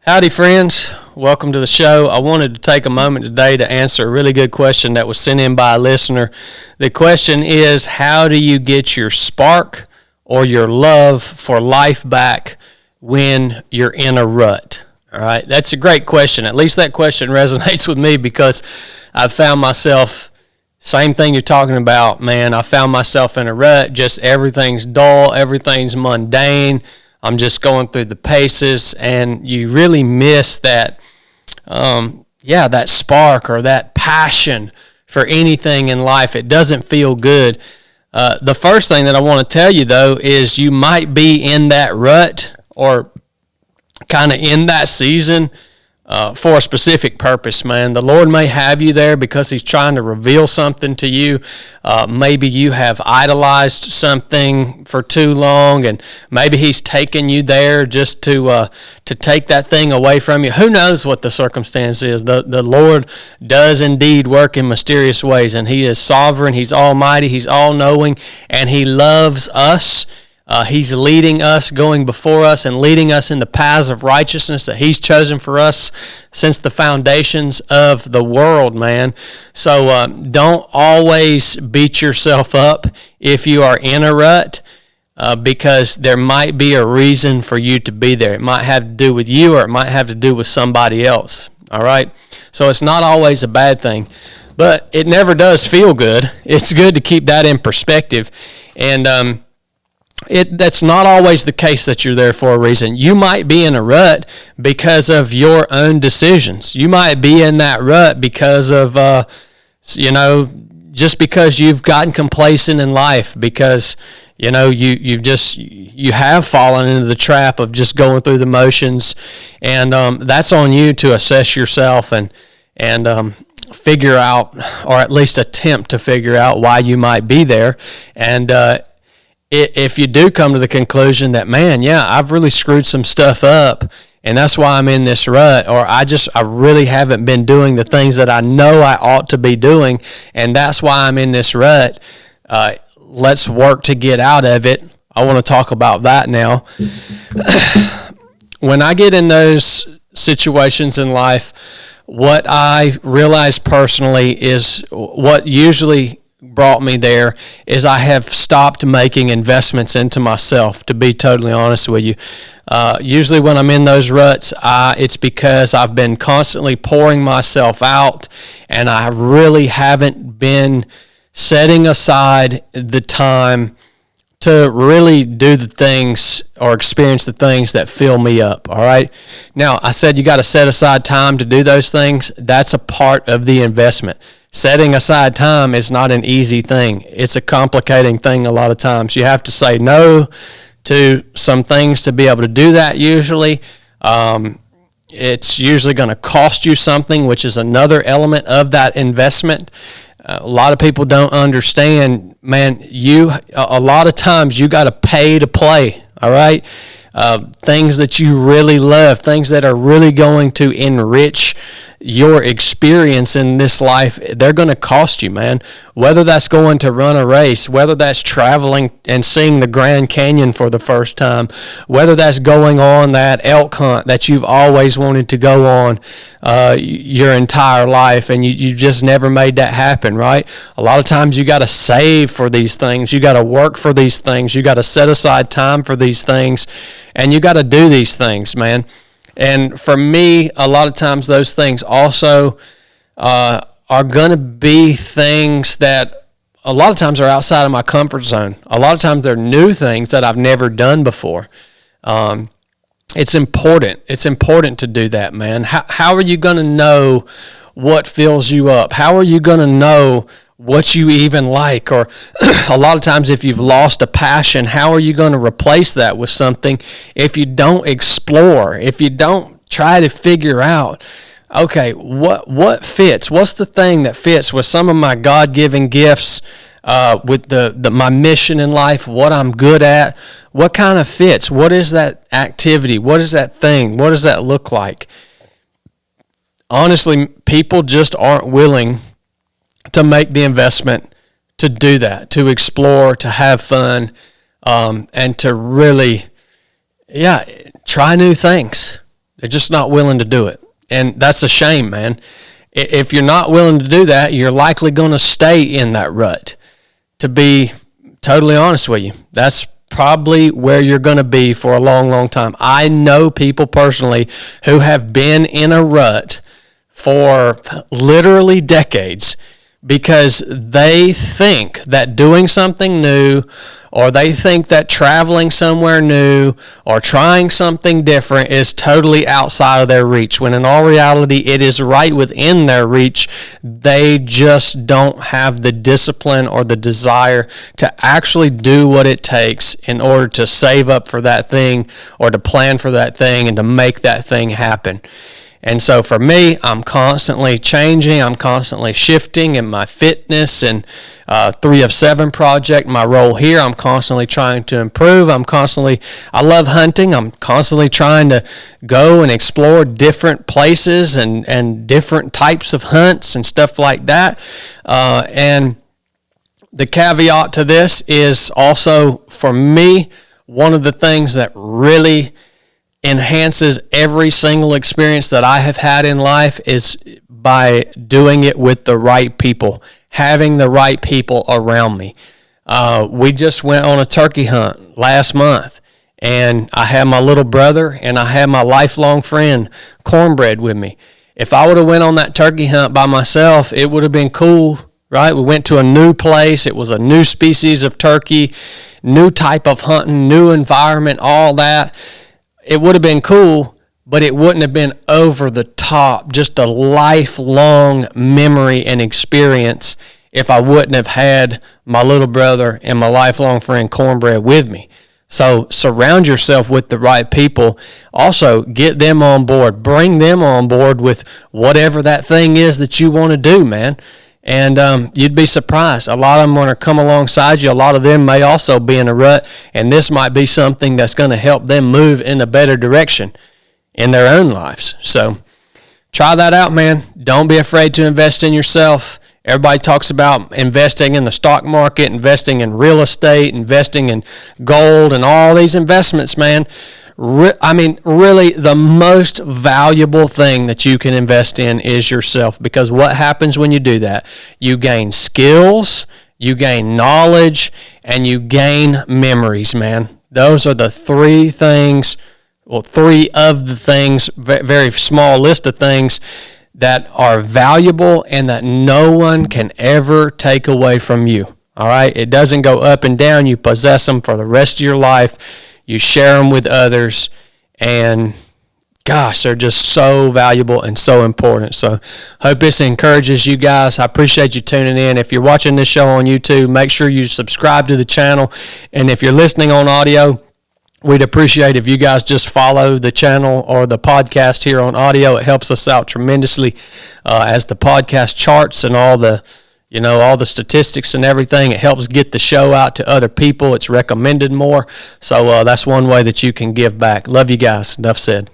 Howdy, friends. Welcome to the show. I wanted to take a moment today to answer a really good question that was sent in by a listener. The question is, how do you get your spark or your love for life back when you're in a rut? All right, that's a great question. At least that question resonates with me because I've found myself, same thing you're talking about, man. I found myself in a rut, just everything's dull, everything's mundane. I'm just going through the paces, and you really miss that, that spark or that passion for anything in life. It doesn't feel good. The first thing that I want to tell you, though, is you might be in that rut or kind of in that season for a specific purpose, man. The Lord may have you there because He's trying to reveal something to you. Maybe you have idolized something for too long, and maybe He's taken you there just to take that thing away from you. Who knows what the circumstance is? The Lord does indeed work in mysterious ways, and He is sovereign. He's almighty. He's all-knowing, and He loves us. He's leading us, going before us, and leading us in the paths of righteousness that He's chosen for us since the foundations of the world, man. So don't always beat yourself up if you are in a rut, because there might be a reason for you to be there. It might have to do with you, or it might have to do with somebody else, all right? So it's not always a bad thing, but it never does feel good. It's good to keep that in perspective, and that's not always the case that you're there for a reason. You might be in a rut because of your own decisions. You might be in that rut because of, just because you've gotten complacent in life, because, you have fallen into the trap of just going through the motions, and that's on you to assess yourself and figure out, or at least attempt to figure out why you might be there. And if you do come to the conclusion that, man, I've really screwed some stuff up, and that's why I'm in this rut, or I really haven't been doing the things that I know I ought to be doing, and that's why I'm in this rut, let's work to get out of it. I want to talk about that now. When I get in those situations in life, what I realize personally is what usually brought me there is I have stopped making investments into myself, to be totally honest with you. Usually when I'm in those ruts, it's because I've been constantly pouring myself out, and I really haven't been setting aside the time to really do the things or experience the things that fill me up, all right? Now, I said you got to set aside time to do those things. That's a part of the investment. Setting aside time is not an easy thing. It's a complicating thing a lot of times. You have to say no to some things to be able to do that usually. It's usually going to cost you something, which is another element of that investment. A lot of people don't understand, man, a lot of times you got to pay to play, all right? Things that you really love, things that are really going to enrich your experience in this life, they're going to cost you, man. Whether that's going to run a race, whether that's traveling and seeing the Grand Canyon for the first time, whether that's going on that elk hunt that you've always wanted to go on your entire life, and you just never made that happen, right? A lot of times you got to save for these things. You got to work for these things. You got to set aside time for these things, and you got to do these things, man. And for me, a lot of times those things also are going to be things that a lot of times are outside of my comfort zone. A lot of times they're new things that I've never done before. It's important. It's important to do that, man. How are you going to know what fills you up? How are you going to know what you even like? Or a lot of times if you've lost a passion, how are you going to replace that with something if you don't explore, if you don't try to figure out, okay, what fits? What's the thing that fits with some of my God-given gifts, with my mission in life, what I'm good at? What kind of fits? What is that activity? What is that thing? What does that look like? Honestly, people just aren't willing to make the investment to do that, to explore, to have fun, and to really, try new things. They're just not willing to do it. And that's a shame, man. If you're not willing to do that, you're likely going to stay in that rut. To be totally honest with you, that's probably where you're going to be for a long, long time. I know people personally who have been in a rut for literally decades because they think that doing something new, or they think that traveling somewhere new or trying something different is totally outside of their reach, when in all reality it is right within their reach. They just don't have the discipline or the desire to actually do what it takes in order to save up for that thing or to plan for that thing and to make that thing happen. And so for me, I'm constantly changing. I'm constantly shifting in my fitness and 3 of 7 project, my role here. I'm constantly trying to improve. I love hunting. I'm constantly trying to go and explore different places and different types of hunts and stuff like that. And the caveat to this is also, for me, one of the things that really enhances every single experience that I have had in life is by doing it with the right people, having the right people around me. We just went on a turkey hunt last month, and I had my little brother and I had my lifelong friend Cornbread with me. If I would have went on that turkey hunt by myself, it would have been cool, right? We went to a new place. It was a new species of turkey, new type of hunting, new environment, all that. It would have been cool, but it wouldn't have been over the top, just a lifelong memory and experience if I wouldn't have had my little brother and my lifelong friend Cornbread with me. So surround yourself with the right people. Also, get them on board. Bring them on board with whatever that thing is that you want to do, man. And you'd be surprised. A lot of them want to come alongside you. A lot of them may also be in a rut, and this might be something that's going to help them move in a better direction in their own lives. So try that out, man. Don't be afraid to invest in yourself. Everybody talks about investing in the stock market, investing in real estate, investing in gold, and all these investments, man. Really, the most valuable thing that you can invest in is yourself, because what happens when you do that? You gain skills, you gain knowledge, and you gain memories, man. Those are the 3 things, 3 of the things, very small list of things that are valuable and that no one can ever take away from you. All right? It doesn't go up and down. You possess them for the rest of your life. You share them with others, and gosh, they're just so valuable and so important. So hope this encourages you guys. I appreciate you tuning in. If you're watching this show on YouTube, make sure you subscribe to the channel. And if you're listening on audio, we'd appreciate if you guys just follow the channel or the podcast here on audio. It helps us out tremendously as the podcast charts and all the statistics and everything. It helps get the show out to other people. It's recommended more. So that's one way that you can give back. Love you guys. Enough said.